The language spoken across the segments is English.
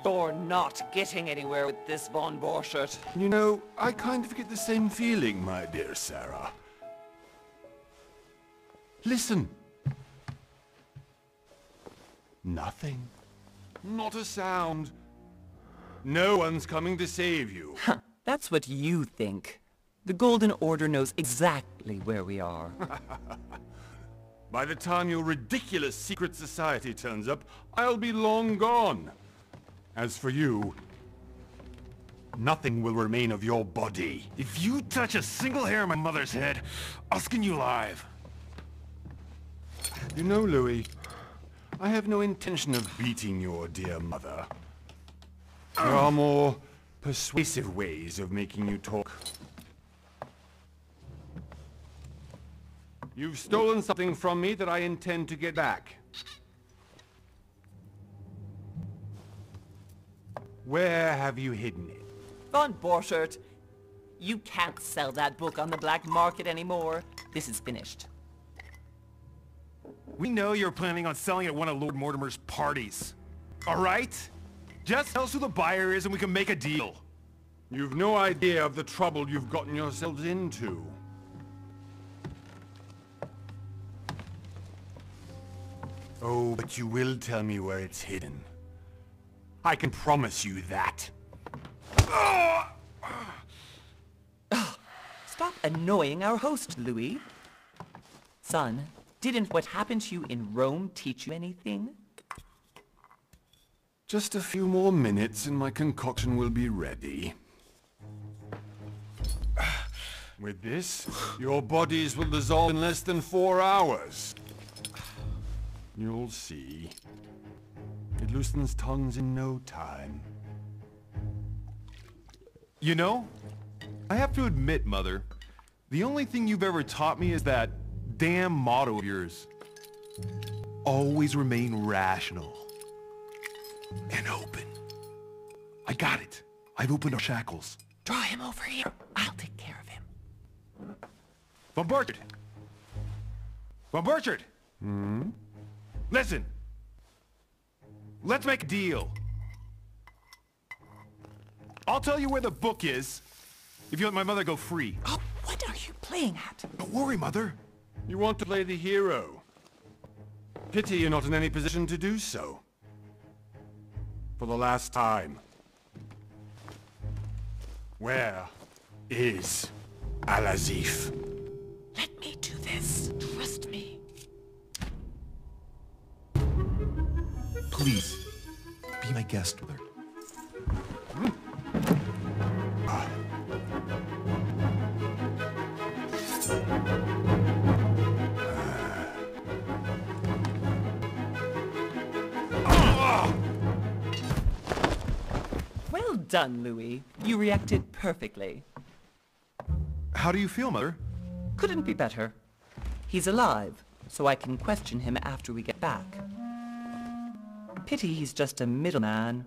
You're not getting anywhere with this, Von Borchert. You know, I kind of get the same feeling, my dear Sarah. Listen. Nothing. Not a sound. No one's coming to save you. That's what you think. The Golden Order knows exactly where we are. By the time your ridiculous secret society turns up, I'll be long gone. As for you, nothing will remain of your body. If you touch a single hair on my mother's head, I'll skin you alive. You know, Louis, I have no intention of beating your dear mother. There are more persuasive ways of making you talk. You've stolen something from me that I intend to get back. Where have you hidden it? Von Borchert, you can't sell that book on the black market anymore. This is finished. We know you're planning on selling at one of Lord Mortimer's parties. All right? Just tell us who the buyer is and we can make a deal. You've no idea of the trouble you've gotten yourselves into. Oh, but you will tell me where it's hidden. I can promise you that. Stop annoying our host, Louis. Son, didn't what happened to you in Rome teach you anything? Just a few more minutes and my concoction will be ready. With this, your bodies will dissolve in less than 4 hours. You'll see. It loosens tongues in no time. You know, I have to admit, Mother, the only thing you've ever taught me is that damn motto of yours. Always remain rational. And open. I got it. I've opened our shackles. Draw him over here. I'll take care of him. Von Borchert! Von Borchert! Listen. Let's make a deal. I'll tell you where the book is if you let my mother go free. Oh, what are you playing at? Don't worry, Mother. You want to play the hero. Pity you're not in any position to do so. For the last time. Where is Al-Azif? Let me do this. Trust me. Please, be my guest, Mother. Well done, Louis. You reacted perfectly. How do you feel, Mother? Couldn't be better. He's alive, so I can question him after we get back. Pity he's just a middleman.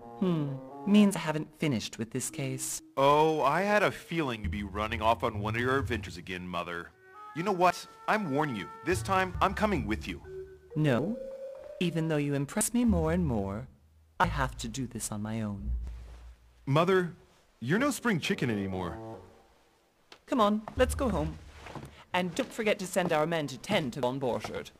Means I haven't finished with this case. Oh, I had a feeling you'd be running off on one of your adventures again, Mother. You know what? I'm warning you. This time, I'm coming with you. No. Even though you impress me more and more, I have to do this on my own. Mother, you're no spring chicken anymore. Come on, let's go home. And don't forget to send our men to tend to Von Borchert.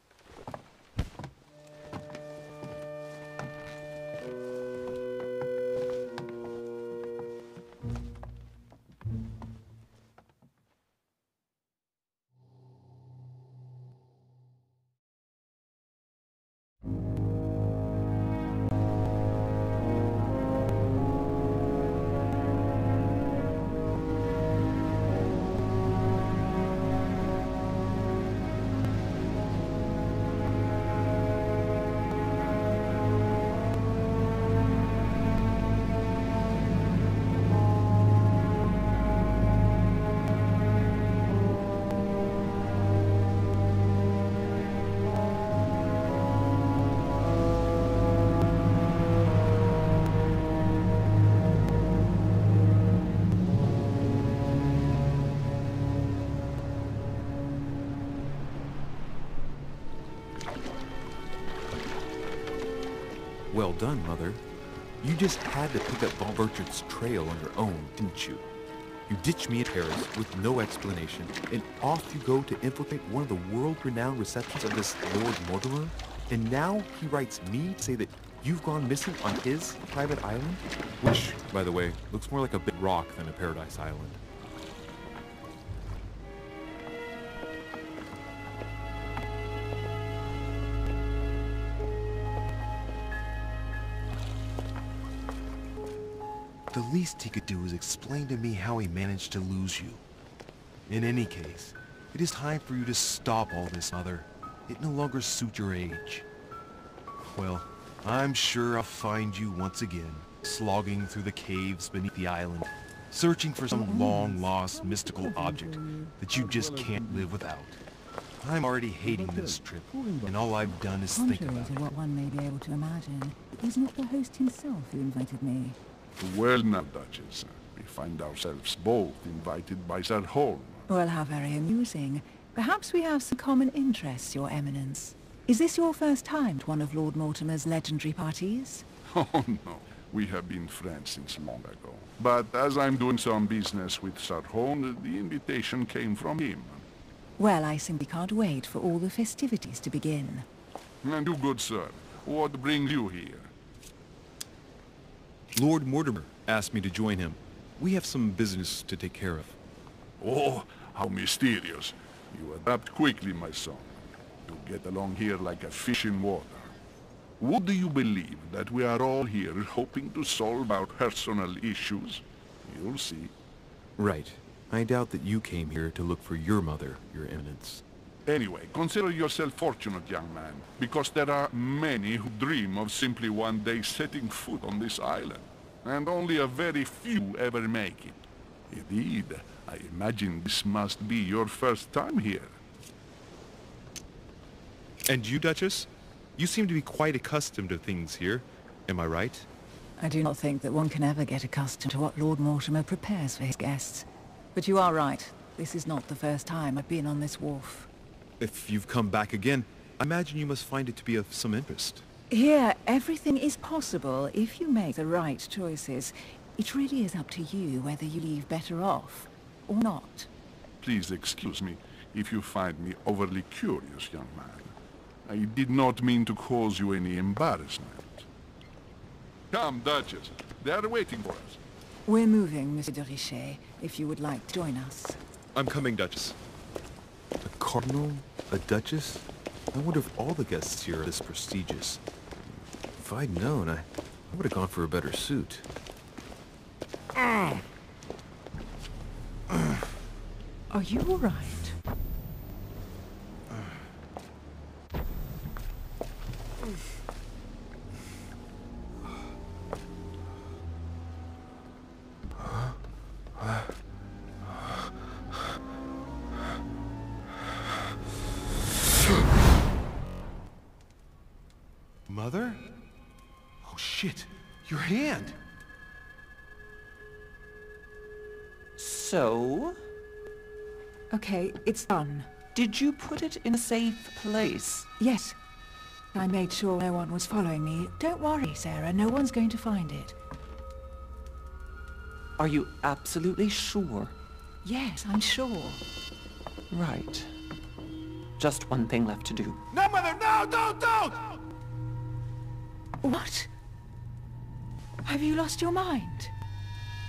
Well done, Mother. You just had to pick up Von Burchard's trail on your own, didn't you? You ditch me in Paris with no explanation, and off you go to infiltrate one of the world-renowned receptions of this Lord Mortimer? And now he writes me to say that you've gone missing on his private island? Which, by the way, looks more like a big rock than a paradise island. The least he could do is explain to me how he managed to lose you. In any case, it is time for you to stop all this, Mother. It no longer suits your age. Well, I'm sure I'll find you once again, slogging through the caves beneath the island, searching for some long-lost mystical object that you just can't live without. I'm already hating this trip, and all I've done is think Contrary about to it. what one may be able to imagine, it was not the host himself who invited me. Well now, Duchess, we find ourselves both invited by Sir Holm. Well, how very amusing. Perhaps we have some common interests, Your Eminence. Is this your first time at one of Lord Mortimer's legendary parties? Oh no, we have been friends since long ago. But as I'm doing some business with Sir Holm, the invitation came from him. Well, I simply can't wait for all the festivities to begin. And you, good sir, what brings you here? Lord Mortimer asked me to join him. We have some business to take care of. Oh, how mysterious. You adapt quickly, my son. You get along here like a fish in water. Would you believe that we are all here hoping to solve our personal issues? You'll see. Right. I doubt that you came here to look for your mother, Your Eminence. Anyway, consider yourself fortunate, young man, because there are many who dream of simply one day setting foot on this island, and only a very few ever make it. Indeed, I imagine this must be your first time here. And you, Duchess? You seem to be quite accustomed to things here. Am I right? I do not think that one can ever get accustomed to what Lord Mortimer prepares for his guests. But you are right. This is not the first time I've been on this wharf. If you've come back again, I imagine you must find it to be of some interest. Here, everything is possible if you make the right choices. It really is up to you whether you leave better off or not. Please excuse me if you find me overly curious, young man. I did not mean to cause you any embarrassment. Come, Duchess. They are waiting for us. We're moving, Monsieur de Richet, if you would like to join us. I'm coming, Duchess. A cardinal? A duchess? I wonder if all the guests here are this prestigious. If I'd known, I would have gone for a better suit. Are you all right? Mother? Oh shit, your hand! So, Okay, it's done. did you put it in a safe place? Yes. I made sure no one was following me. Don't worry, Sarah, no one's going to find it. Are you absolutely sure? Yes, I'm sure. Right. Just one thing left to do. No, Mother, no, don't! What? Have you lost your mind?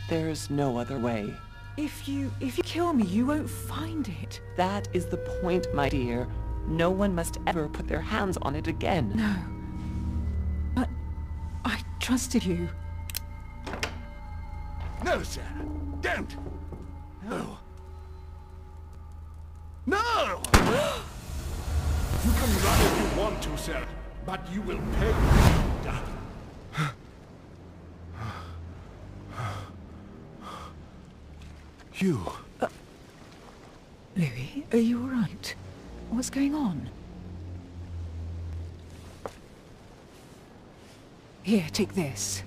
There's no other way. If you kill me, you won't find it. That is the point, my dear. No one must ever put their hands on it again. No. But I trusted you. No, Sarah. Don't. No. No! You can run if you want to, sir, but you will pay. You. Louis, are you all right? What's going on? Here, take this.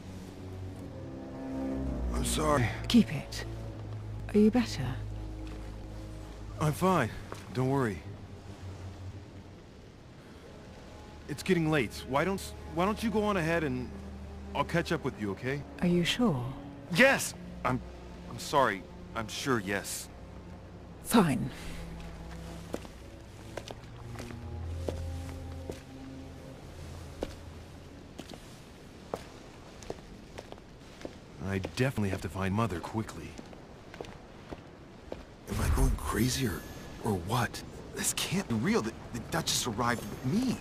I'm sorry. Keep it. Are you better? I'm fine. Don't worry. It's getting late. Why don't you go on ahead and I'll catch up with you, okay? Are you sure? Yes! I'm sorry. I'm sure, yes. Fine. I definitely have to find Mother quickly. Am I going crazy or what? This can't be real. The Duchess arrived with me.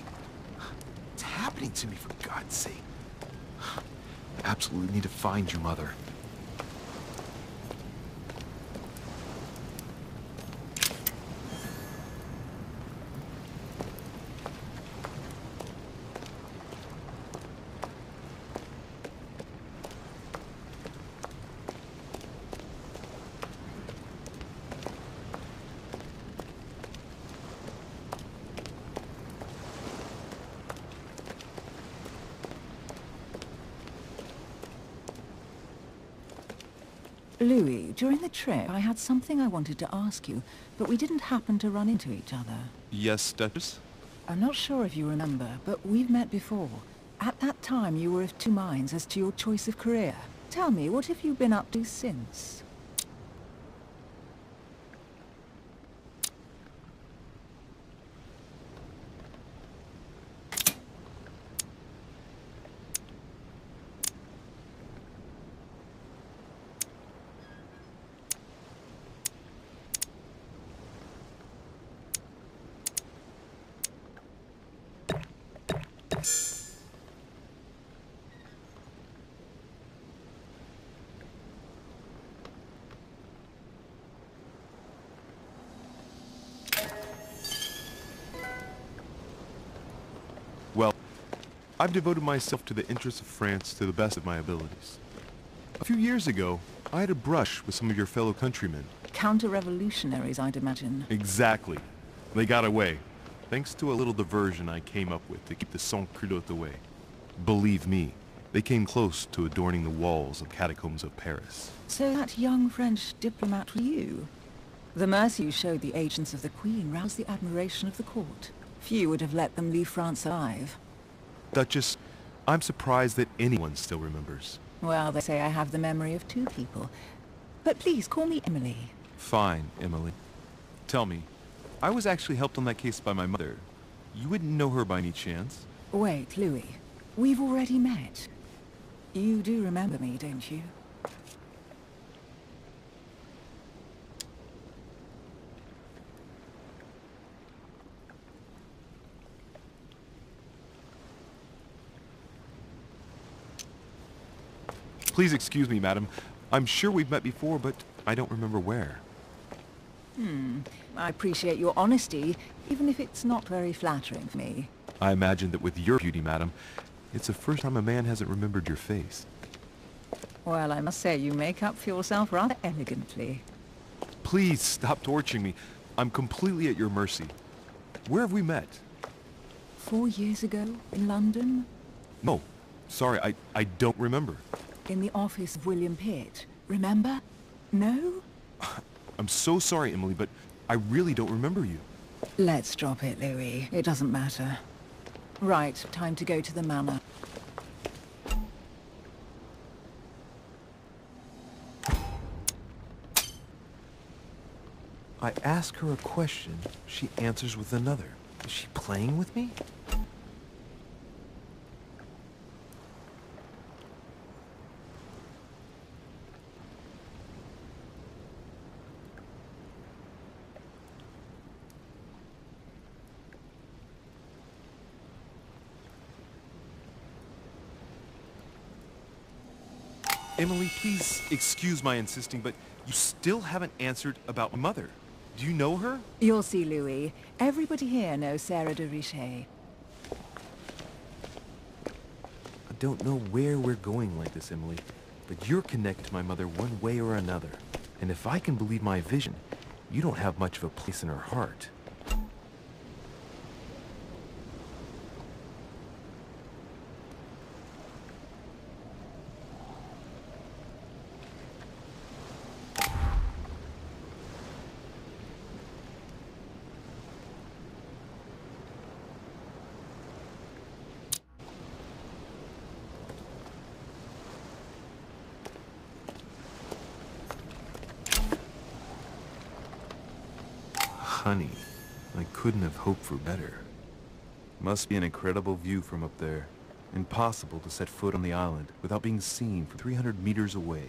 It's happening to me, for God's sake. I absolutely need to find you, Mother. Louis, during the trip, I had something I wanted to ask you, but we didn't happen to run into each other. Yes, Duchess? I'm not sure if you remember, but we've met before. At that time, you were of two minds as to your choice of career. Tell me, what have you been up to since? Well, I've devoted myself to the interests of France to the best of my abilities. A few years ago, I had a brush with some of your fellow countrymen. Counter-revolutionaries, I'd imagine. Exactly. They got away, thanks to a little diversion I came up with to keep the sans-culottes away. Believe me, they came close to adorning the walls of catacombs of Paris. So that young French diplomat was you? The mercy you showed the agents of the Queen roused the admiration of the court. Few would have let them leave France alive. Duchess, I'm surprised that anyone still remembers. Well, they say I have the memory of two people. But please, call me Emily. Fine, Emily. Tell me, I was actually helped on that case by my mother. You wouldn't know her by any chance? Wait, Louis. We've already met. You do remember me, don't you? Please excuse me, madam. I'm sure we've met before, but I don't remember where. I appreciate your honesty, even if it's not very flattering for me. I imagine that with your beauty, madam, it's the first time a man hasn't remembered your face. Well, I must say you make up for yourself rather elegantly. Please stop torturing me. I'm completely at your mercy. Where have we met? 4 years ago, in London? No. Sorry, I don't remember. In the office of William Pitt. Remember? No? I'm so sorry, Emily, but I really don't remember you. Let's drop it, Louis. It doesn't matter. Right, time to go to the manor. I ask her a question, she answers with another. Is she playing with me? Emily, please excuse my insisting, but you still haven't answered about my mother. Do you know her? You'll see, Louis. Everybody here knows Sarah de Richet. I don't know where we're going like this, Emily, but you're connected to my mother one way or another. And if I can believe my vision, you don't have much of a place in her heart. Honey, I couldn't have hoped for better. Must be an incredible view from up there. Impossible to set foot on the island without being seen from 300 meters away.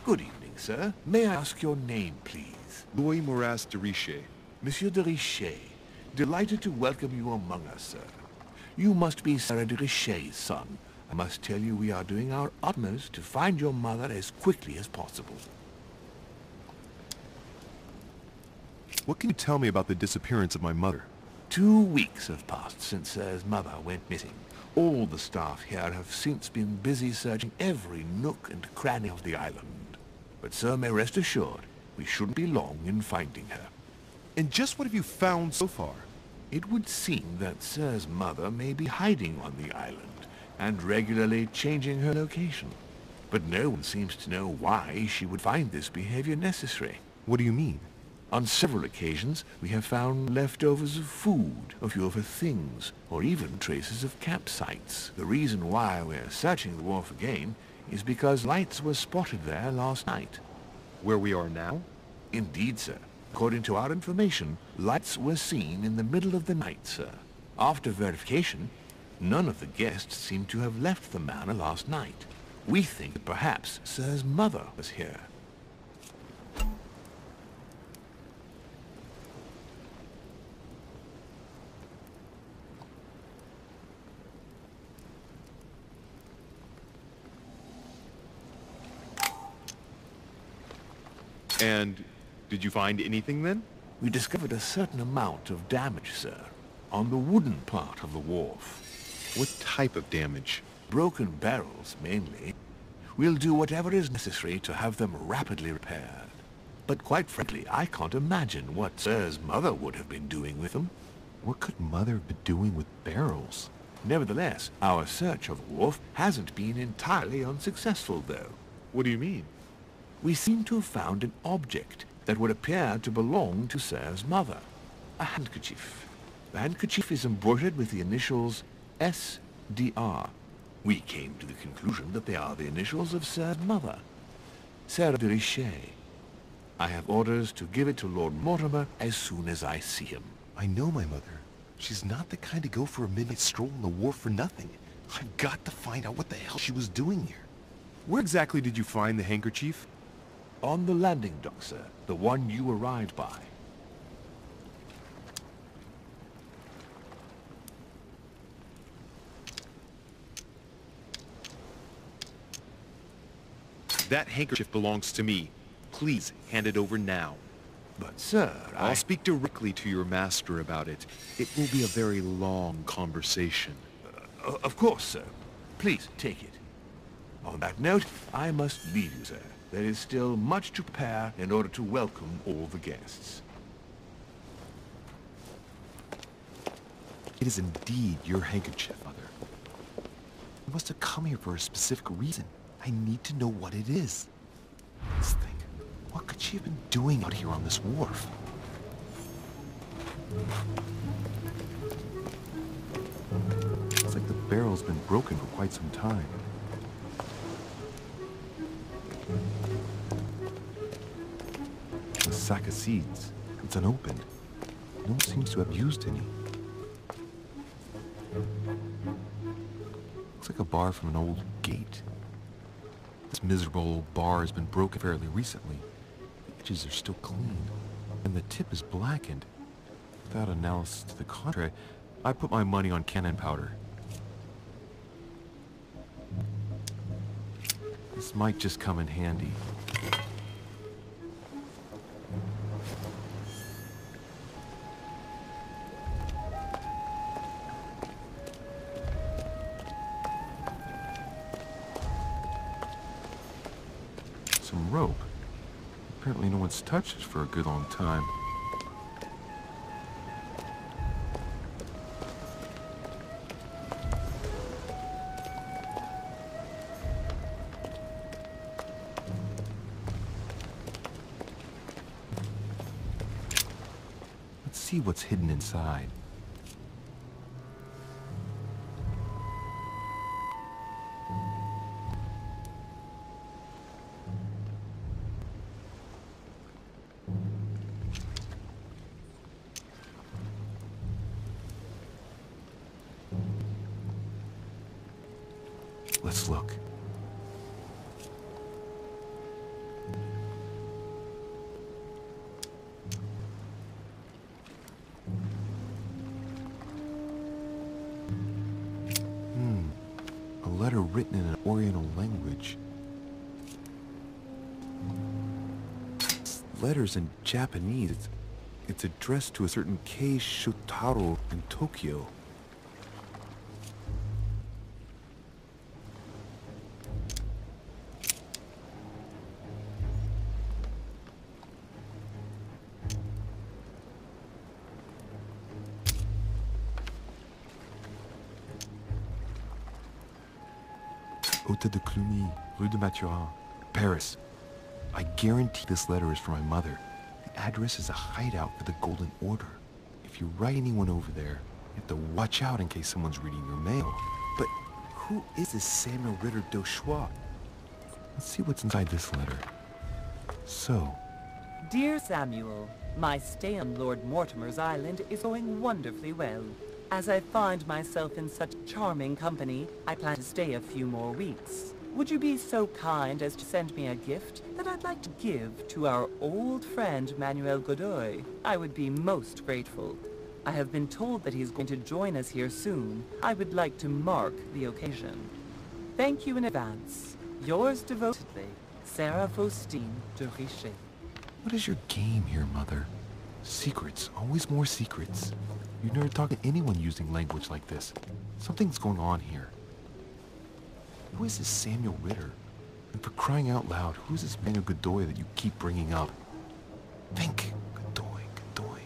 Good evening, sir. May I ask your name, please? Louis Moras de Richet. Monsieur de Richet. Delighted to welcome you among us, sir. You must be Sarah de Richet's son. I must tell you we are doing our utmost to find your mother as quickly as possible. What can you tell me about the disappearance of my mother? 2 weeks have passed since Sir's mother went missing. All the staff here have since been busy searching every nook and cranny of the island. But Sir may rest assured, we shouldn't be long in finding her. And just what have you found so far? It would seem that Sir's mother may be hiding on the island, and regularly changing her location. But no one seems to know why she would find this behavior necessary. What do you mean? On several occasions, we have found leftovers of food, a few of her things, or even traces of campsites. The reason why we're searching the wharf again is because lights were spotted there last night. Where we are now? Indeed, sir. According to our information, lights were seen in the middle of the night, sir. After verification, none of the guests seem to have left the manor last night. We think that perhaps Sir's mother was here. And did you find anything then? We discovered a certain amount of damage, sir, on the wooden part of the wharf. What type of damage? Broken barrels, mainly. We'll do whatever is necessary to have them rapidly repaired. But quite frankly, I can't imagine what Sir's mother would have been doing with them. What could Mother have been doing with barrels? Nevertheless, our search of the wharf hasn't been entirely unsuccessful, though. What do you mean? We seem to have found an object that would appear to belong to Sir's mother. A handkerchief. The handkerchief is embroidered with the initials S.D.R. We came to the conclusion that they are the initials of Sir's mother, Sarah de Richet. I have orders to give it to Lord Mortimer as soon as I see him. I know my mother. She's not the kind to go for a midnight stroll on the wharf for nothing. I've got to find out what the hell she was doing here. Where exactly did you find the handkerchief? On the landing dock, sir. The one you arrived by. That handkerchief belongs to me. Please, hand it over now. But, sir, I'll speak directly to your master about it. It will be a very long conversation. Of course, sir. Please, take it. On that note, I must leave you, sir. There is still much to prepare in order to welcome all the guests. It is indeed your handkerchief, Mother. You must have come here for a specific reason. I need to know what it is. Let's think. What could she have been doing out here on this wharf? Looks like the barrel's been broken for quite some time. A sack of seeds. It's unopened. No one seems to have used any. Looks like a bar from an old gate. This miserable old bar has been broken fairly recently. The edges are still clean, and the tip is blackened. Without analysis to the contrary, I put my money on cannon powder. This might just come in handy. Some rope. Apparently no one's touched it for a good long time. see what's hidden inside. Let's look. A letter written in an Oriental language. This letter's in Japanese. It's addressed to a certain Kei Shotaro in Tokyo. Hôtel de Cluny, Rue de Mathurin, Paris. I guarantee this letter is for my mother. The address is a hideout for the Golden Order. If you write anyone over there, you have to watch out in case someone's reading your mail. But who is this Samuel Ritter d'Auchois? Let's see what's inside this letter. So, Dear Samuel, my stay on Lord Mortimer's island is going wonderfully well. As I find myself in such charming company, I plan to stay a few more weeks. Would you be so kind as to send me a gift that I'd like to give to our old friend Manuel Godoy? I would be most grateful. I have been told that he's going to join us here soon. I would like to mark the occasion. Thank you in advance. Yours devotedly, Sarah Faustine de Richet. what is your game here, Mother? Secrets, always more secrets. You never talk to anyone using language like this. Something's going on here. Who is this Samuel Ritter? And for crying out loud, who is this Manuel Godoy that you keep bringing up? Think. Godoy.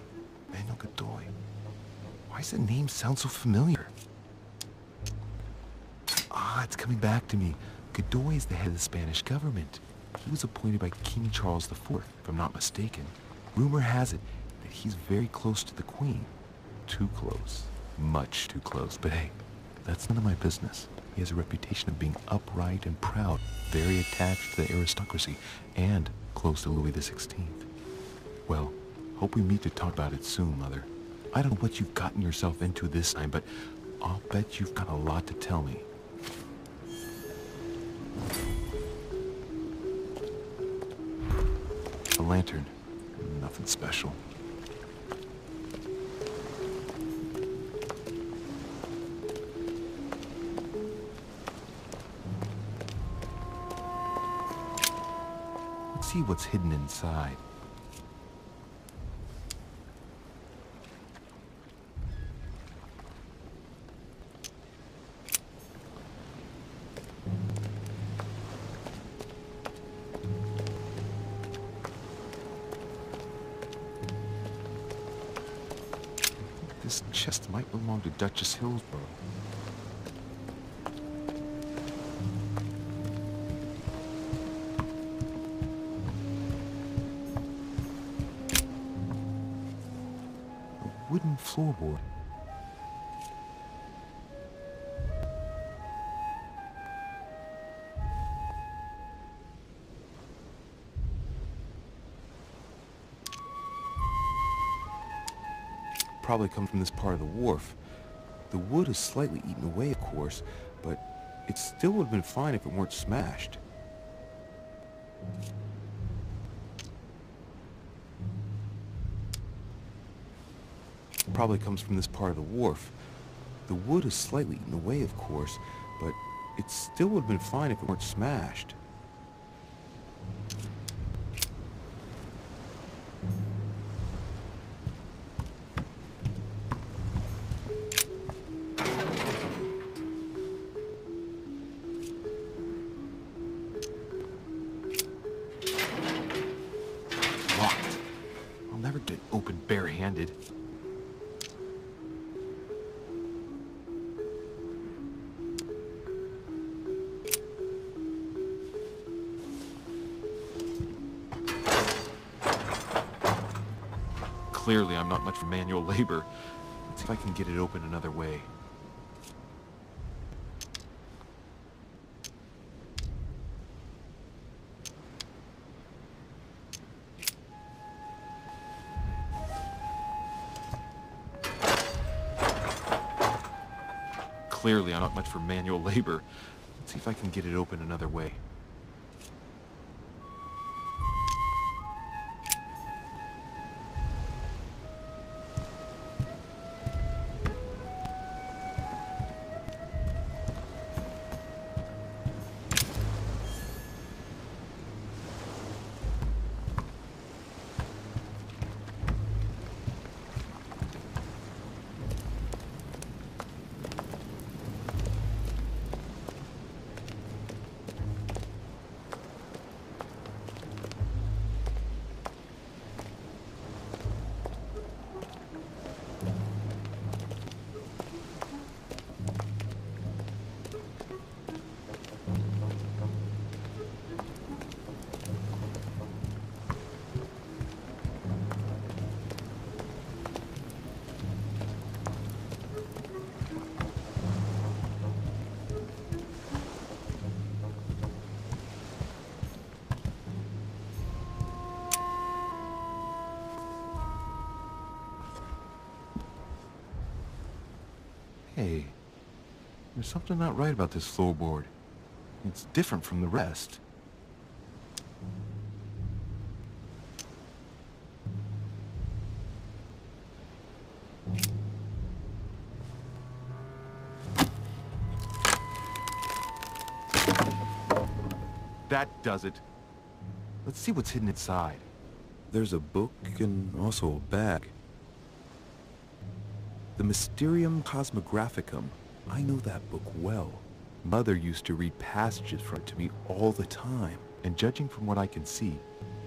Manuel Godoy. Why does the name sound so familiar? Ah, it's coming back to me. Godoy is the head of the Spanish government. He was appointed by King Charles IV, if I'm not mistaken. Rumor has it that he's very close to the Queen. Too close. Much too close. But hey, that's none of my business. He has a reputation of being upright and proud, very attached to the aristocracy, and close to Louis XVI. Well, hope we meet to talk about it soon, Mother. I don't know what you've gotten yourself into this time, but I'll bet you've got a lot to tell me. A lantern. Nothing special. Let's see what's hidden inside. This chest might belong to Duchess Hillsborough. A wooden floorboard. Probably come from this part of the wharf. The wood is slightly eaten away, of course, but it still would have been fine if it weren't smashed. Probably comes from this part of the wharf. The wood is slightly eaten away, of course, but it still would have been fine if it weren't smashed. Locked. I'll never get open bare-handed. Clearly, I'm not much for manual labor. Let's see if I can get it open another way. Clearly, I'm not much for manual labor. Let's see if I can get it open another way. Hey, there's something not right about this floorboard. It's different from the rest. That does it. Let's see what's hidden inside. There's a book and also a bag. The Mysterium Cosmographicum. I know that book well. Mother used to read passages from it to me all the time. And judging from what I can see,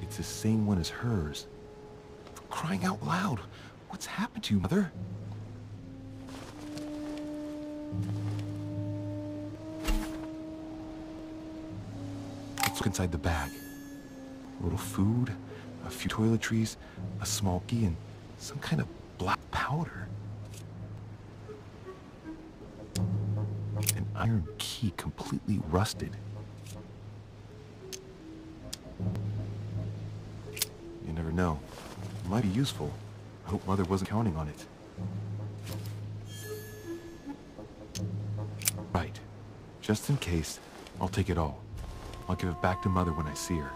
it's the same one as hers. For crying out loud, what's happened to you, Mother? Let's look inside the bag. A little food, a few toiletries, a small key, and some kind of black powder. An iron key completely rusted. You never know. It might be useful. I hope Mother wasn't counting on it. Right. Just in case, I'll take it all. I'll give it back to Mother when I see her.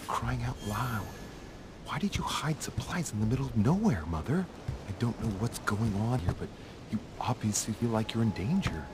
Crying out loud. Why did you hide supplies in the middle of nowhere, Mother? I don't know what's going on here, but you obviously feel like you're in danger.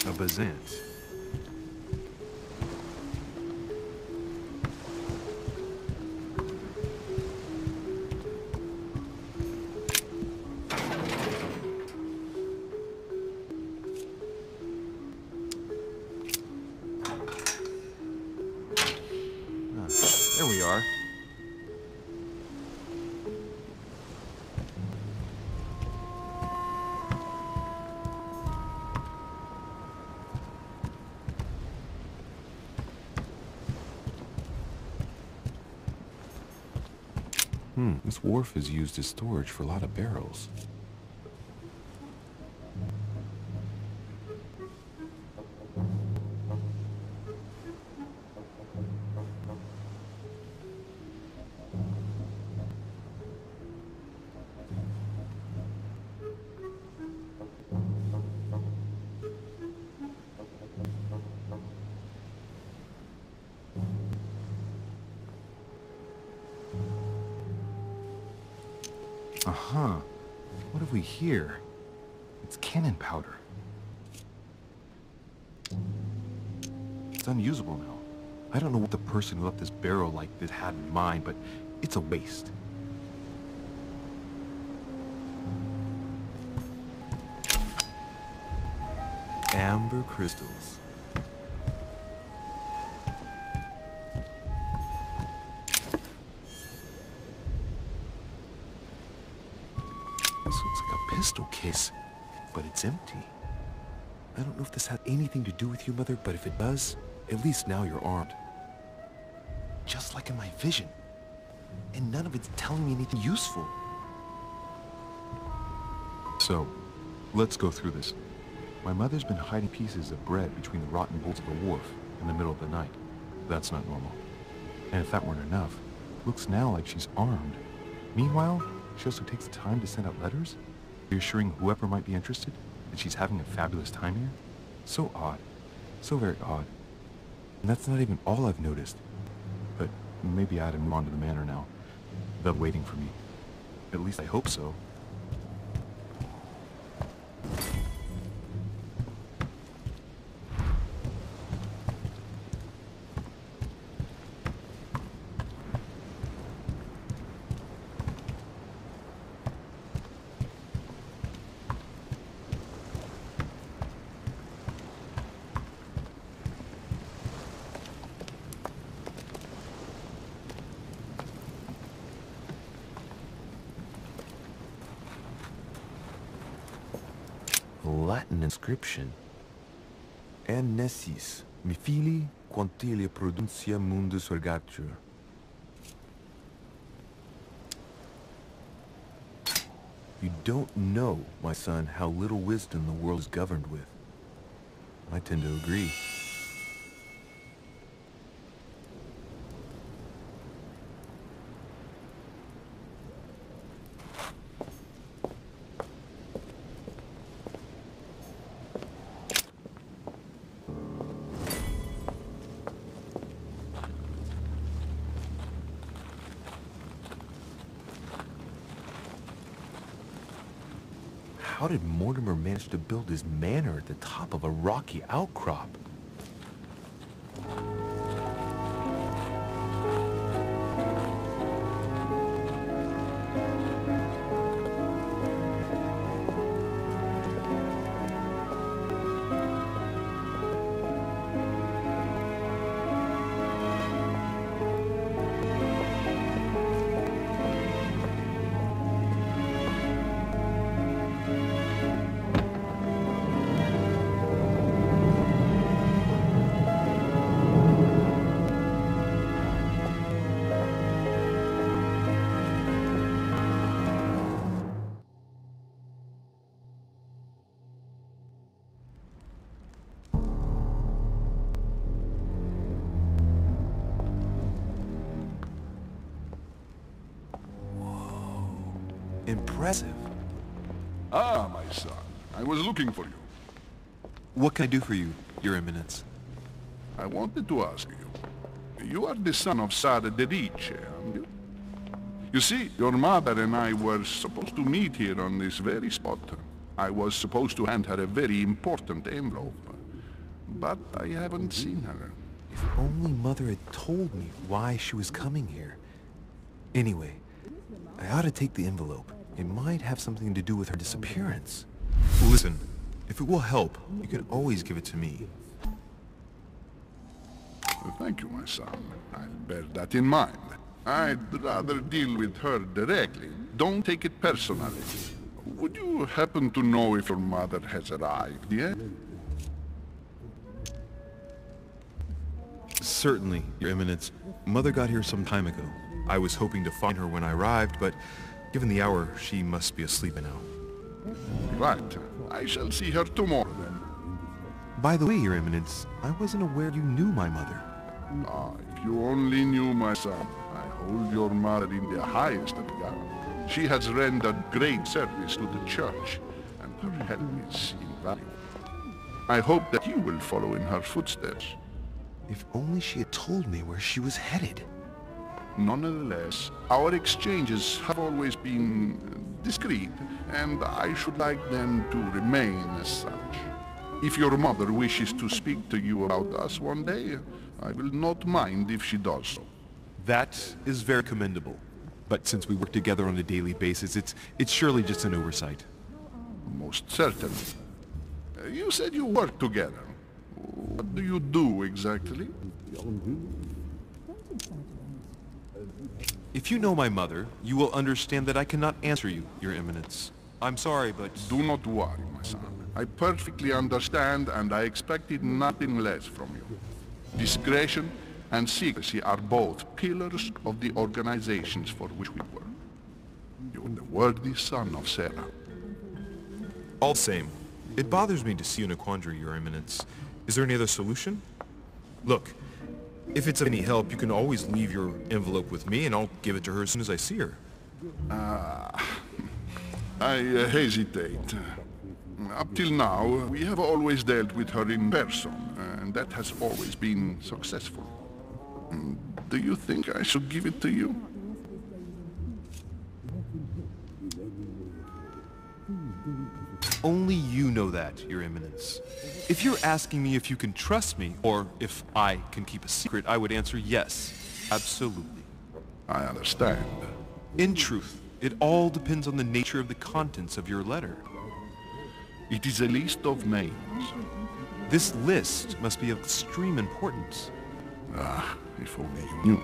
A Bazant. are. This wharf is used as storage for a lot of barrels. Uh-huh. What have we here? It's cannon powder. It's unusable now. I don't know what the person who left this barrel like this had in mind, but it's a waste. Amber crystals. This looks like a pistol case, but it's empty. I don't know if this had anything to do with you, Mother, but if it does, at least now you're armed. Just like in my vision. And none of it's telling me anything useful. So, let's go through this. My mother's been hiding pieces of bread between the rotten bolts of the wharf in the middle of the night. That's not normal. And if that weren't enough, looks now like she's armed. Meanwhile, she also takes the time to send out letters, reassuring whoever might be interested that she's having a fabulous time here. So odd. So very odd. And that's not even all I've noticed. But maybe I ought to move on to the manor now. They're waiting for me. At least I hope so. Latin inscription. Nessis, mi fili, quantilia produncia mundus ergatur. You don't know, my son, how little wisdom the world is governed with. I tend to agree. How did Mortimer manage to build his manor at the top of a rocky outcrop? Impressive. Ah, my son. I was looking for you. What can I do for you, Your Eminence? I wanted to ask you. You are the son of Sara de Riche, aren't you? You see, your mother and I were supposed to meet here on this very spot. I was supposed to hand her a very important envelope. But I haven't seen her. If only Mother had told me why she was coming here. Anyway, I ought to take the envelope. It might have something to do with her disappearance. Listen, if it will help, you can always give it to me. Thank you, my son. I'll bear that in mind. I'd rather deal with her directly. Don't take it personally. Would you happen to know if your mother has arrived yet? Certainly, Your Eminence. Mother got here some time ago. I was hoping to find her when I arrived, but given the hour, she must be asleep now. Right. I shall see her tomorrow then. By the way, Your Eminence, I wasn't aware you knew my mother. Ah, if you only knew, my son. I hold your mother in the highest regard. She has rendered great service to the church, and her help is invaluable. I hope that you will follow in her footsteps. If only she had told me where she was headed. Nonetheless, our exchanges have always been discreet, and I should like them to remain as such. If your mother wishes to speak to you about us one day, I will not mind if she does so. That is very commendable. But since we work together on a daily basis, it's surely just an oversight. Most certainly. You said you work together. What do you do exactly? If you know my mother, you will understand that I cannot answer you, Your Eminence. I'm sorry, but... Do not worry, my son. I perfectly understand, and I expected nothing less from you. Discretion and secrecy are both pillars of the organizations for which we work. You are the worthy son of Sarah. All same, it bothers me to see you in a quandary, Your Eminence. Is there any other solution? Look, if it's of any help, you can always leave your envelope with me, and I'll give it to her as soon as I see her. I hesitate. Up till now, we have always dealt with her in person, and that has always been successful. Do you think I should give it to you? Only you know that, Your Eminence. If you're asking me if you can trust me, or if I can keep a secret, I would answer yes, absolutely. I understand. In truth, it all depends on the nature of the contents of your letter. It is a list of names. This list must be of extreme importance. Ah, if only you knew.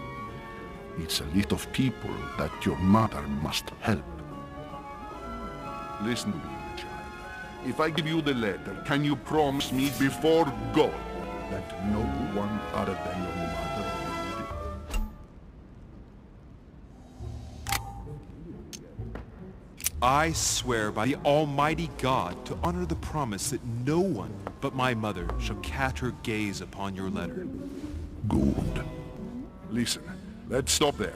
It's a list of people that your mother must help. Listen to me, my child. If I give you the letter, can you promise me before God that no one other than your mother will read it? I swear by the Almighty God to honor the promise that no one but my mother shall catch her gaze upon your letter. Good. Listen, let's stop there.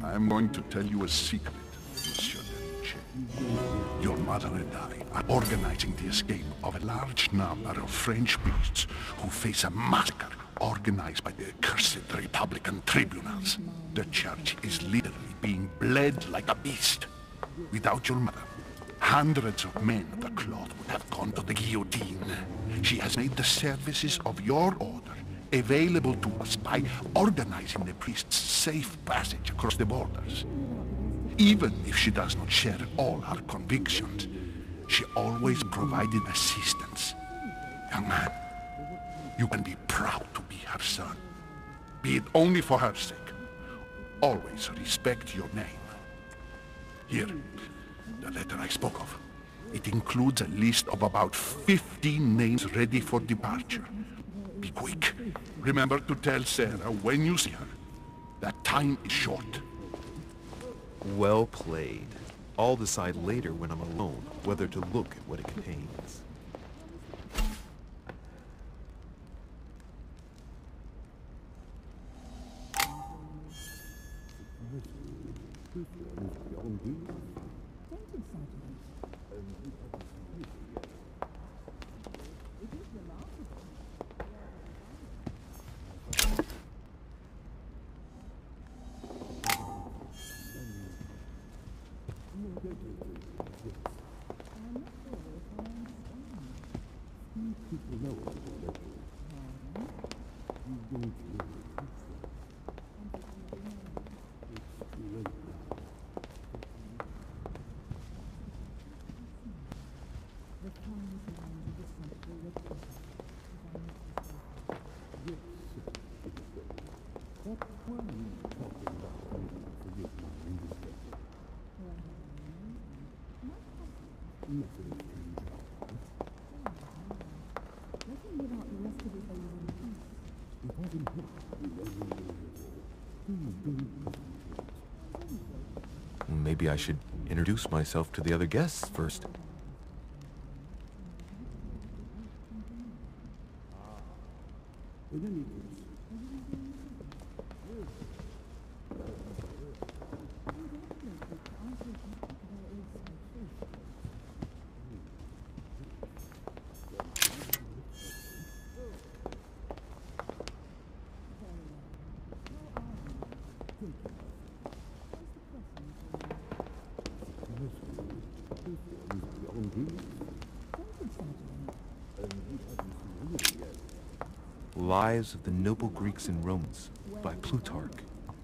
I'm going to tell you a secret, Monsieur Deriche. Your mother and I are organizing the escape of a large number of French beasts who face a massacre organized by the accursed Republican tribunals. The church is literally being bled like a beast. Without your mother, hundreds of men of the cloth would have gone to the guillotine. She has made the services of your order available to us by organizing the priest's safe passage across the borders. Even if she does not share all our convictions, she always provided assistance. Young man, you can be proud to be her son. Be it only for her sake. Always respect your name. Here, the letter I spoke of. It includes a list of about 15 names ready for departure. Be quick. Remember to tell Sarah when you see her that time is short. Well played. I'll decide later when I'm alone whether to look at what it contains. Maybe I should introduce myself to the other guests first. Lives of the Noble Greeks and Romans by Plutarch.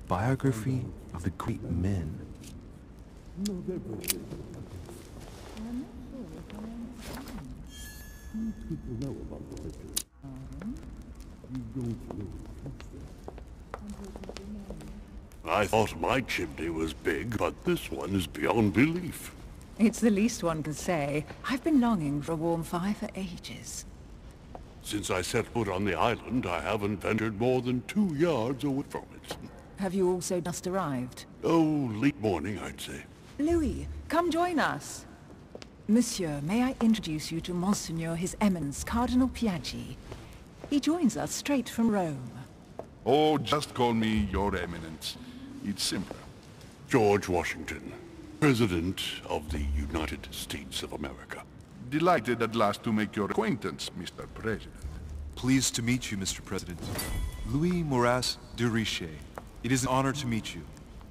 Biography of the great men. I thought my chimney was big, but this one is beyond belief. It's the least one can say. I've been longing for a warm fire for ages. Since I set foot on the island, I haven't ventured more than 2 yards away from it. Have you also just arrived? Oh, late morning, I'd say. Louis, come join us. Monsieur, may I introduce you to Monseigneur His Eminence, Cardinal Piaggi. He joins us straight from Rome. Oh, just call me Your Eminence. It's simpler. George Washington, President of the United States of America. Delighted at last to make your acquaintance, Mr. President. Pleased to meet you, Mr. President. Louis Moras de Richet. It is an honor to meet you.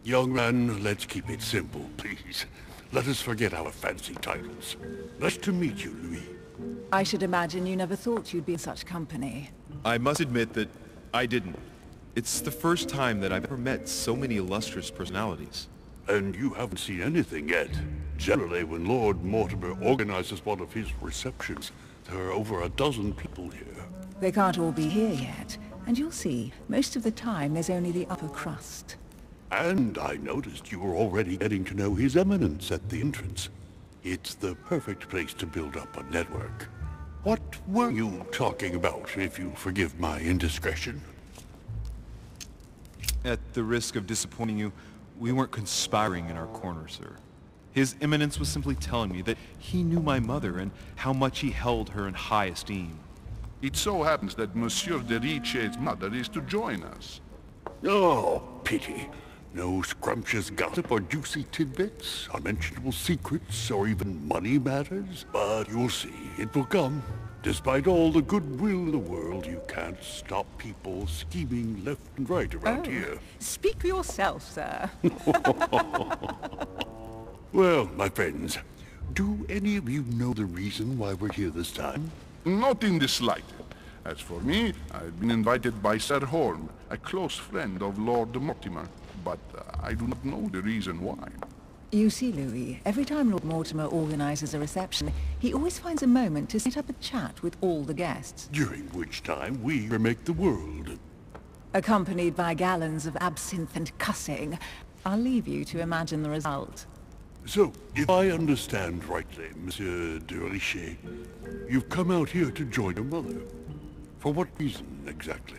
Young man, let's keep it simple, please. Let us forget our fancy titles. Nice to meet you, Louis. I should imagine you never thought you'd be in such company. I must admit that I didn't. It's the first time that I've ever met so many illustrious personalities. And you haven't seen anything yet. Generally, when Lord Mortimer organizes one of his receptions, there are over a dozen people here. They can't all be here yet, and you'll see, most of the time there's only the upper crust. And I noticed you were already getting to know His Eminence at the entrance. It's the perfect place to build up a network. What were you talking about, if you forgive my indiscretion? At the risk of disappointing you, we weren't conspiring in our corner, sir. His Eminence was simply telling me that he knew my mother and how much he held her in high esteem. It so happens that Monsieur de Richet's mother is to join us. Oh, pity. No scrumptious gossip or juicy tidbits, unmentionable secrets, or even money matters. But you'll see, it will come. Despite all the goodwill in the world, you can't stop people scheming left and right around here. Speak for yourself, sir. Well, my friends, do any of you know the reason why we're here this time? Not in the slightest. As for me, I've been invited by Sir Horn, a close friend of Lord Mortimer, but I do not know the reason why. You see, Louis, every time Lord Mortimer organizes a reception, he always finds a moment to set up a chat with all the guests. During which time we remake the world. Accompanied by gallons of absinthe and cussing. I'll leave you to imagine the result. So, if I understand rightly, Monsieur de Richet, you've come out here to join your mother. For what reason, exactly?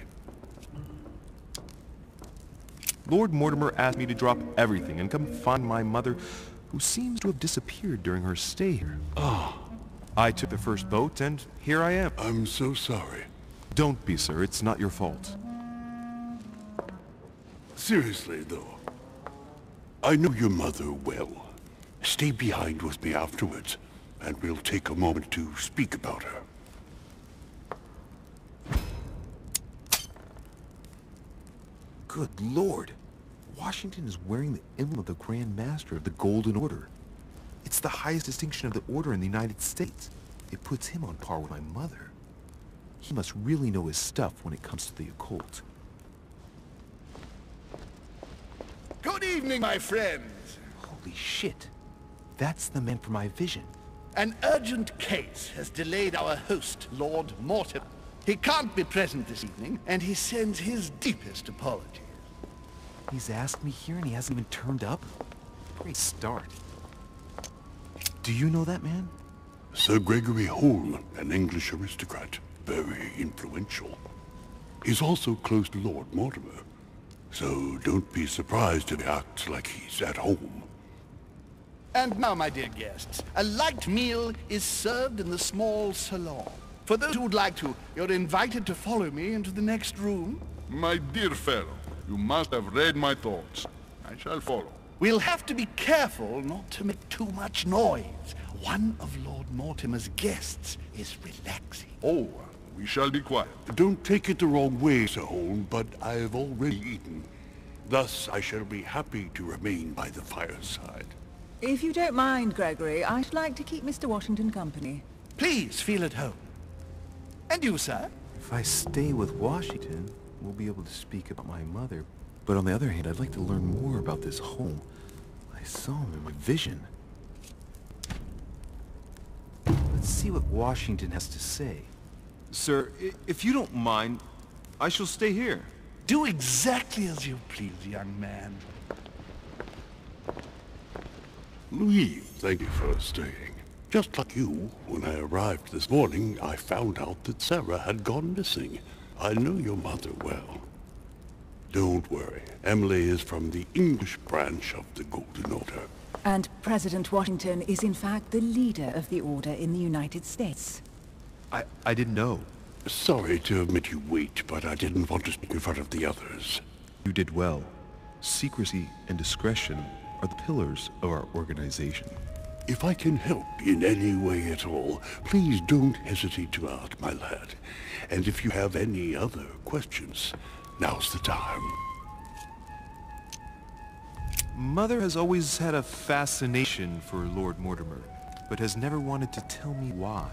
Lord Mortimer asked me to drop everything and come find my mother, who seems to have disappeared during her stay here. Ah. I took the first boat, and here I am. I'm so sorry. Don't be, sir. It's not your fault. Seriously, though, I know your mother well. Stay behind with me afterwards, and we'll take a moment to speak about her. Good Lord! Washington is wearing the emblem of the Grand Master of the Golden Order. It's the highest distinction of the Order in the United States. It puts him on par with my mother. He must really know his stuff when it comes to the occult. Good evening, my friends. Holy shit! That's the man for my vision. An urgent case has delayed our host, Lord Mortimer. He can't be present this evening, and he sends his deepest apologies. He's asked me here and he hasn't even turned up? Great start. Do you know that man? Sir Gregory Holm, an English aristocrat, very influential. He's also close to Lord Mortimer, so don't be surprised if he acts like he's at home. And now, my dear guests, a light meal is served in the small salon. For those who would like to, you're invited to follow me into the next room. My dear fellow, you must have read my thoughts. I shall follow. We'll have to be careful not to make too much noise. One of Lord Mortimer's guests is relaxing. Oh, we shall be quiet. Don't take it the wrong way, Sir Holm, but I've already eaten. Thus, I shall be happy to remain by the fireside. If you don't mind, Gregory, I'd like to keep Mr. Washington company. Please feel at home. And you, sir? If I stay with Washington, we'll be able to speak about my mother. But on the other hand, I'd like to learn more about this home. I saw him in my vision. Let's see what Washington has to say. Sir, if you don't mind, I shall stay here. Do exactly as you please, young man. Louis, thank you for staying. Just like you, when I arrived this morning, I found out that Sarah had gone missing. I know your mother well. Don't worry. Emily is from the English branch of the Golden Order. And President Washington is in fact the leader of the Order in the United States. I didn't know. Sorry to have made you wait, but I didn't want to speak in front of the others. You did well. Secrecy and discretion are the pillars of our organization. If I can help in any way at all, please don't hesitate to ask, my lad. And if you have any other questions, now's the time. Mother has always had a fascination for Lord Mortimer, but has never wanted to tell me why.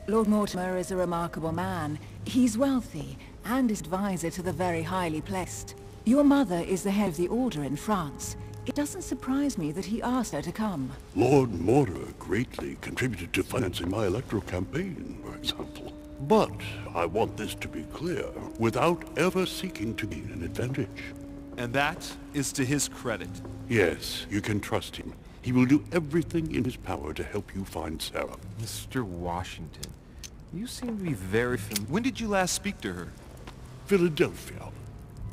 Lord Mortimer is a remarkable man. He's wealthy, and is advisor to the very highly placed. Your mother is the head of the Order in France. It doesn't surprise me that he asked her to come. Lord Mortimer greatly contributed to financing my electoral campaign, for example. But I want this to be clear, without ever seeking to gain an advantage. And that is to his credit. Yes, you can trust him. He will do everything in his power to help you find Sarah. Mr. Washington, you seem to be very familiar. When did you last speak to her? Philadelphia,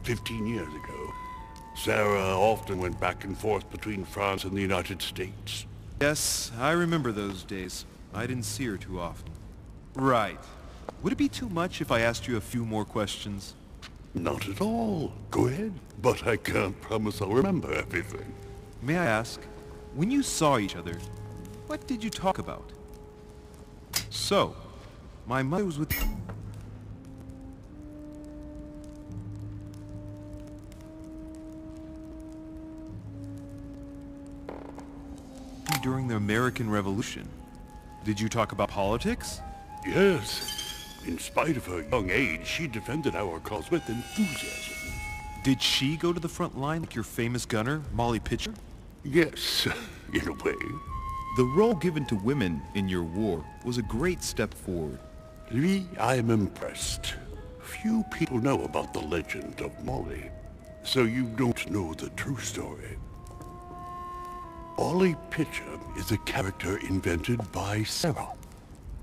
15 years ago. Sarah often went back and forth between France and the United States. Yes, I remember those days. I didn't see her too often. Right. Would it be too much if I asked you a few more questions? Not at all. Go ahead. But I can't promise I'll remember everything. May I ask, when you saw each other, what did you talk about? So, my mother was with... during the American Revolution. Did you talk about politics? Yes. In spite of her young age, she defended our cause with enthusiasm. Did she go to the front line like your famous gunner, Molly Pitcher? Yes, in a way. The role given to women in your war was a great step forward. Lee, I am impressed. Few people know about the legend of Molly, so you don't know the true story. Molly Pitcher is a character invented by Sarah.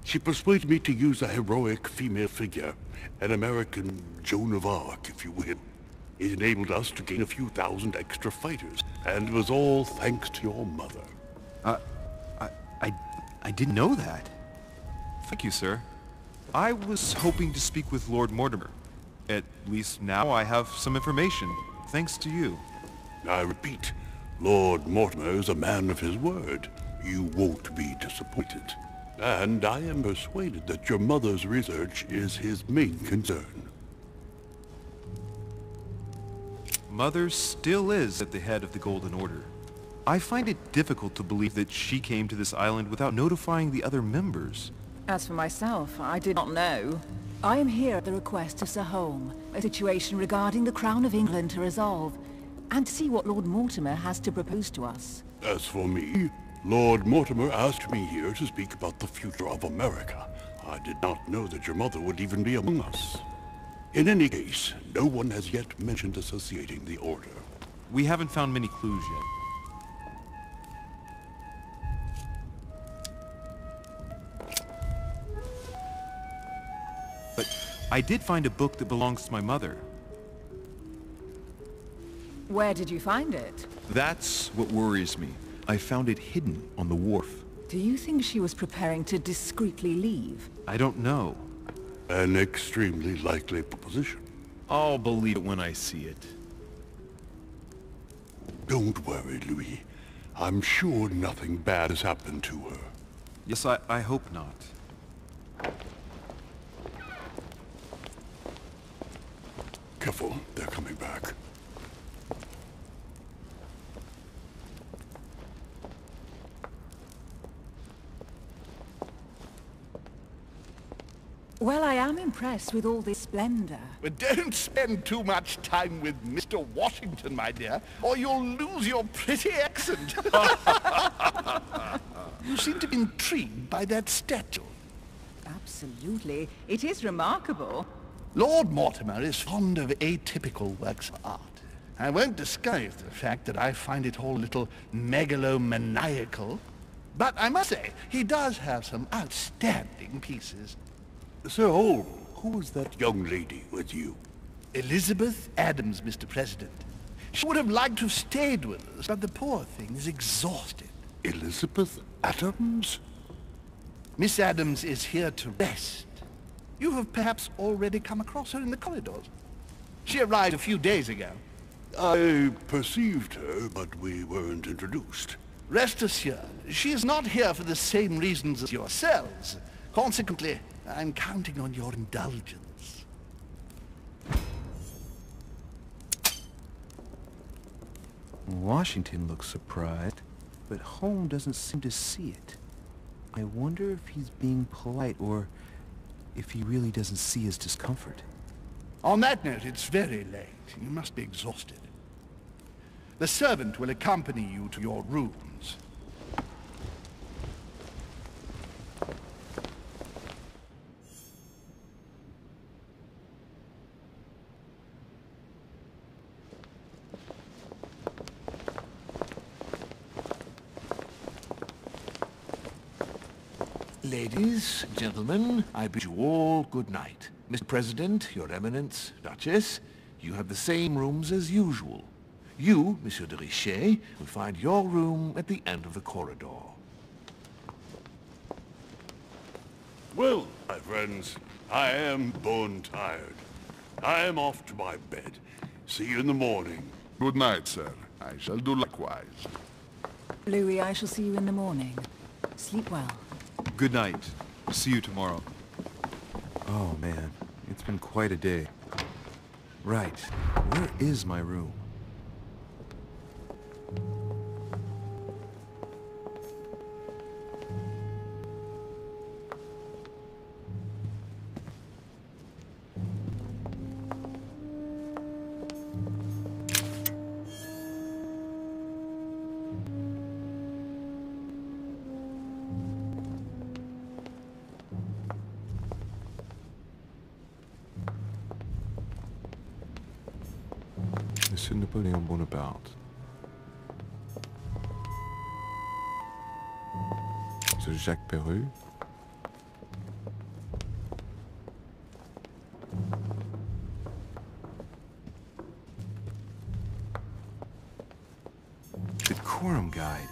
She persuaded me to use a heroic female figure, an American Joan of Arc, if you will. It enabled us to gain a few thousand extra fighters, and it was all thanks to your mother. I didn't know that. Thank you, sir. I was hoping to speak with Lord Mortimer. At least now I have some information, thanks to you. I repeat, Lord Mortimer is a man of his word. You won't be disappointed. And I am persuaded that your mother's research is his main concern. Mother still is at the head of the Golden Order. I find it difficult to believe that she came to this island without notifying the other members. As for myself, I did not know. I am here at the request of Sir Holm, a situation regarding the Crown of England to resolve, and to see what Lord Mortimer has to propose to us. As for me, Lord Mortimer asked me here to speak about the future of America. I did not know that your mother would even be among us. In any case, no one has yet mentioned associating the Order. We haven't found many clues yet. I did find a book that belongs to my mother. Where did you find it? That's what worries me. I found it hidden on the wharf. Do you think she was preparing to discreetly leave? I don't know. An extremely likely proposition. I'll believe it when I see it. Don't worry, Louis. I'm sure nothing bad has happened to her. Yes, I hope not. Careful, they're coming back. Well, I am impressed with all this splendor. But don't spend too much time with Mr. Washington, my dear, or you'll lose your pretty accent. You seem to be intrigued by that statue. Absolutely. It is remarkable. Lord Mortimer is fond of atypical works of art. I won't disguise the fact that I find it all a little megalomaniacal. But I must say, he does have some outstanding pieces. Sir Holmes, who is that young lady with you? Elizabeth Adams, Mr. President. She would have liked to have stayed with us, but the poor thing is exhausted. Elizabeth Adams? Miss Adams is here to rest. You have perhaps already come across her in the corridors. She arrived a few days ago. I perceived her, but we weren't introduced. Rest assured, she is not here for the same reasons as yourselves. Consequently, I'm counting on your indulgence. Washington looks surprised, but Holmes doesn't seem to see it. I wonder if he's being polite or if he really doesn't see his discomfort. On that note, it's very late. You must be exhausted. The servant will accompany you to your rooms. Ladies, gentlemen, I bid you all good night. Mr. President, Your Eminence, Duchess, you have the same rooms as usual. You, Monsieur de Richet, will find your room at the end of the corridor. Well, my friends, I am bone tired. I am off to my bed. See you in the morning. Good night, sir. I shall do likewise. Louis, I shall see you in the morning. Sleep well. Good night. See you tomorrow. Oh man, it's been quite a day. Right, where is my room? Monsieur Napoléon Bonaparte. Monsieur Jacques Perru. The Quorum Guide.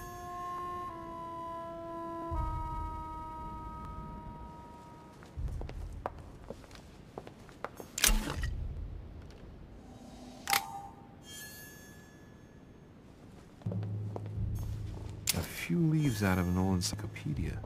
A few leaves out of an old encyclopedia.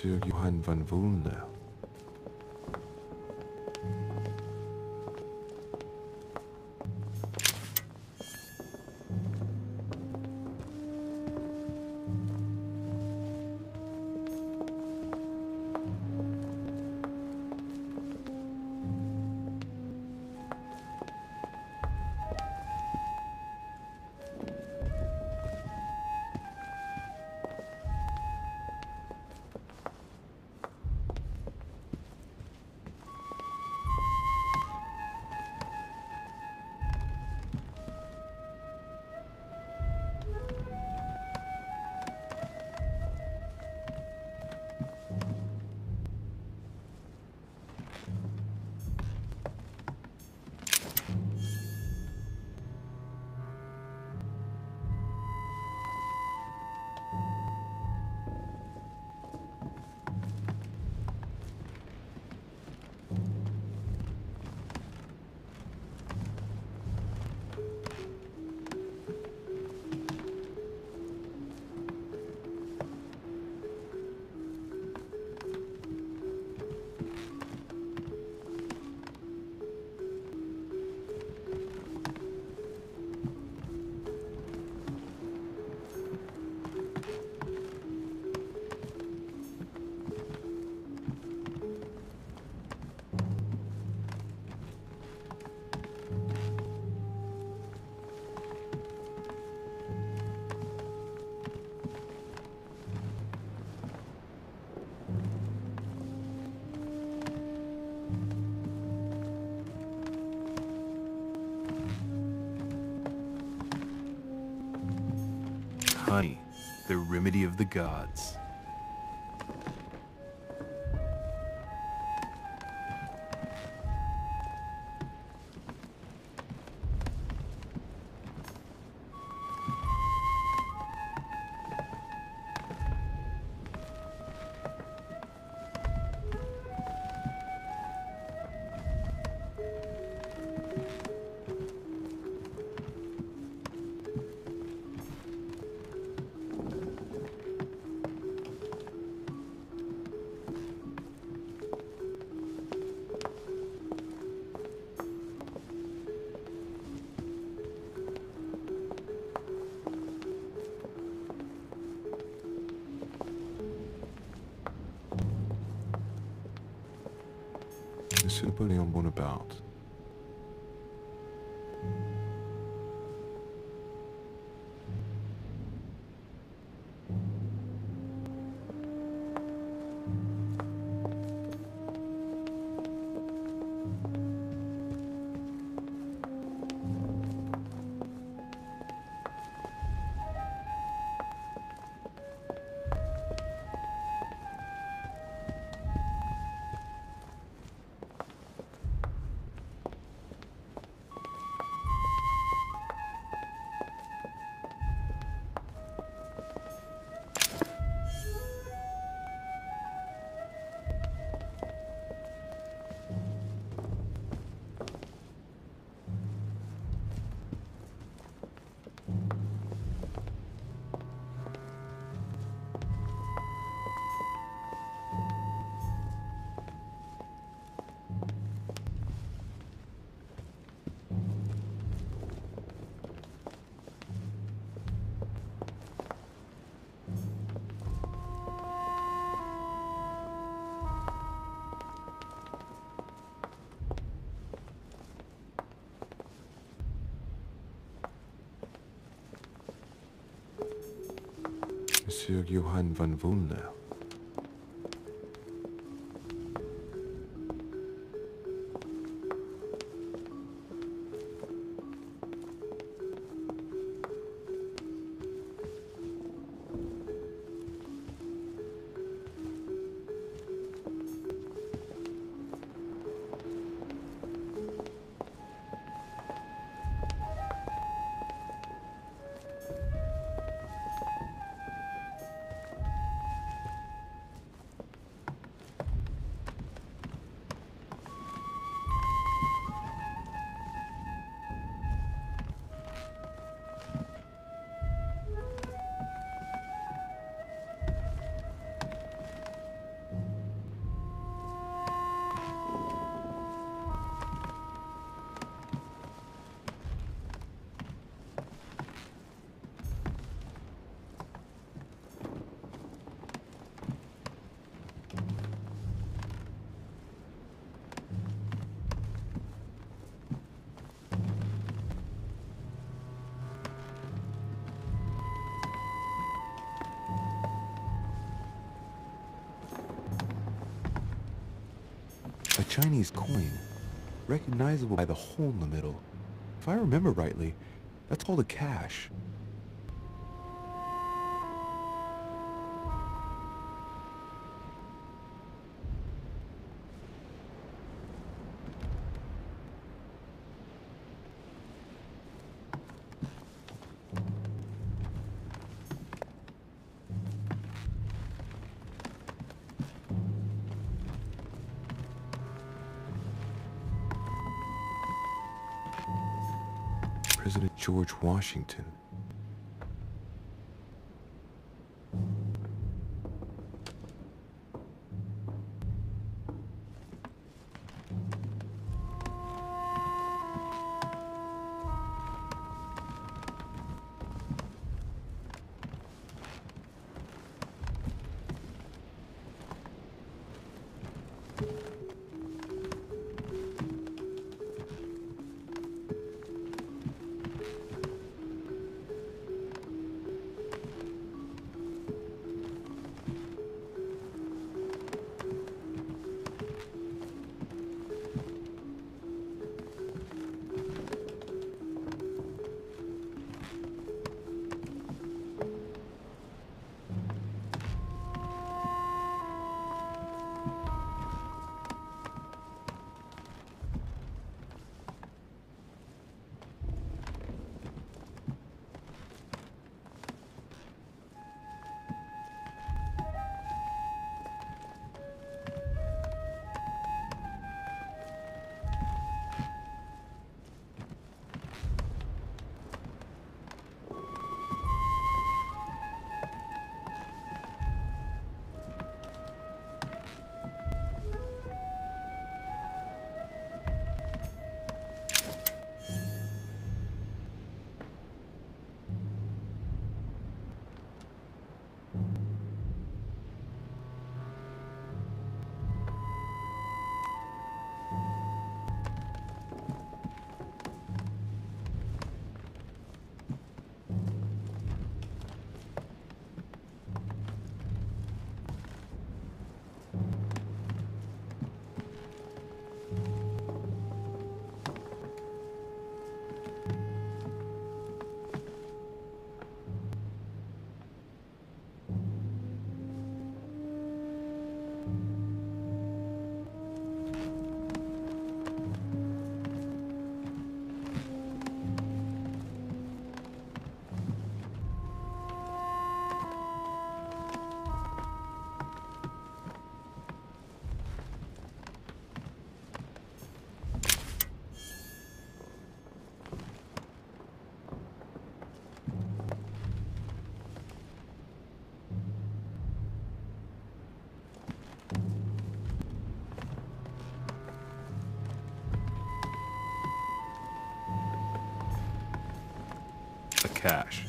Monsieur Johann van Vulner. Honey, the remedy of the gods. Monsieur Napoleon Bonaparte. Monsieur Johann van Vulner. A Chinese coin, recognizable by the hole in the middle. If I remember rightly, that's called a cash. President George Washington. A cache.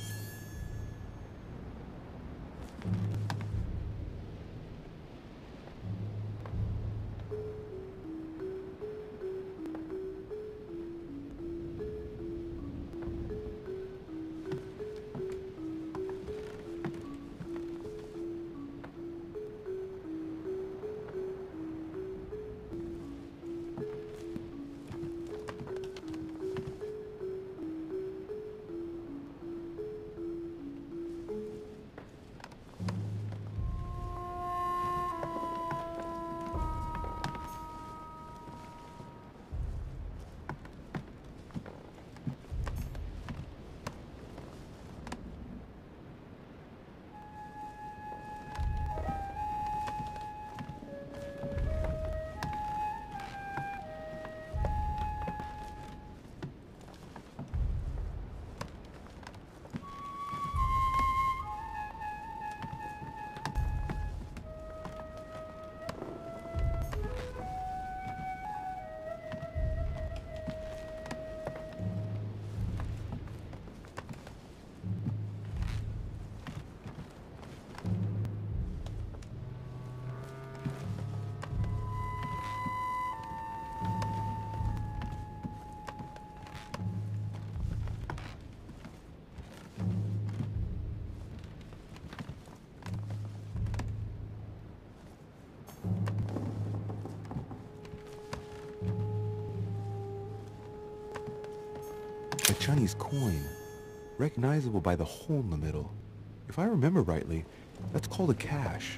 Chinese coin, recognizable by the hole in the middle. If I remember rightly, that's called a cash.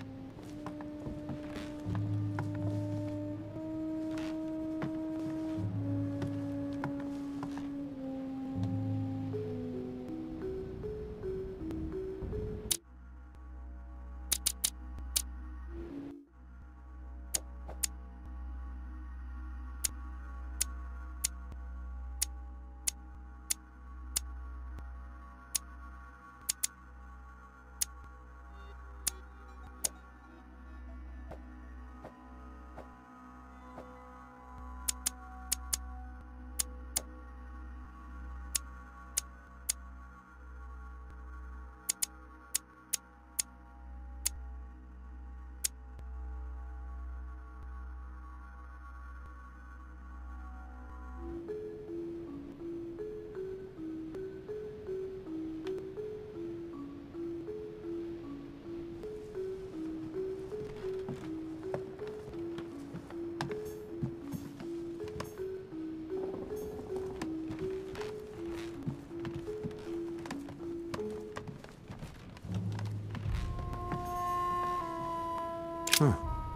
Huh,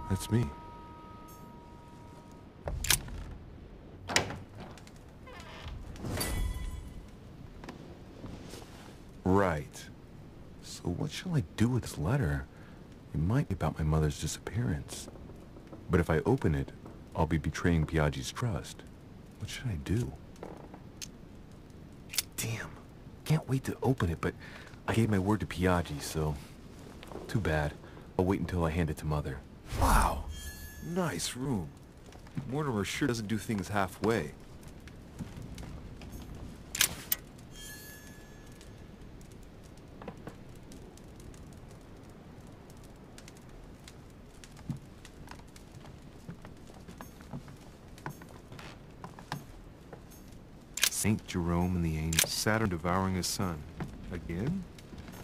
that's me. Right. So what shall I do with this letter? It might be about my mother's disappearance. But if I open it, I'll be betraying Piaggi's trust. What should I do? Damn. Can't wait to open it, but I gave my word to Piaggi, so... Too bad. I'll wait until I hand it to Mother. Wow! Nice room. Mortimer sure doesn't do things halfway. Saint Jerome and the angel, Saturn devouring his son. Again?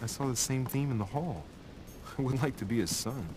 I saw the same theme in the hall. I would like to be his son.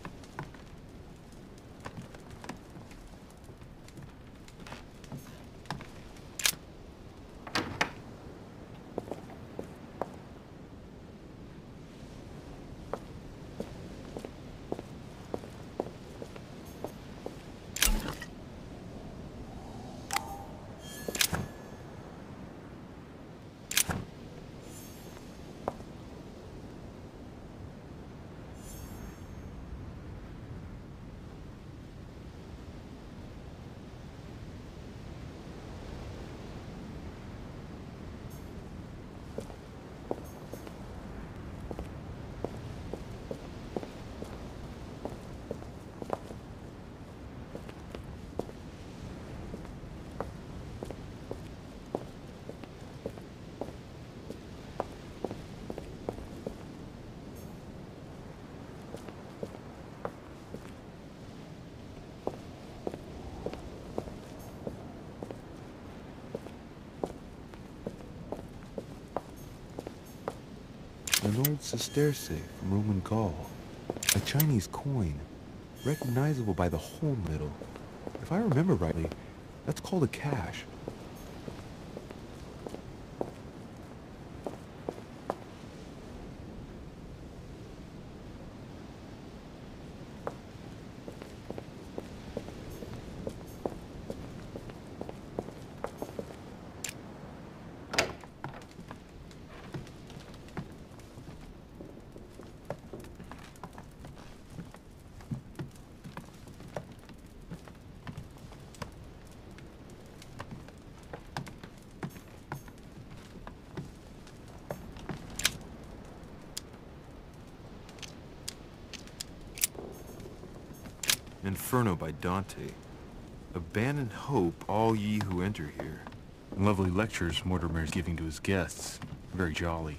An old sesterce from Roman Gaul. A Chinese coin, recognizable by the hole in the middle. If I remember rightly, that's called a cash. Inferno by Dante. Abandon hope, all ye who enter here. Lovely lectures Mortimer is giving to his guests. Very jolly.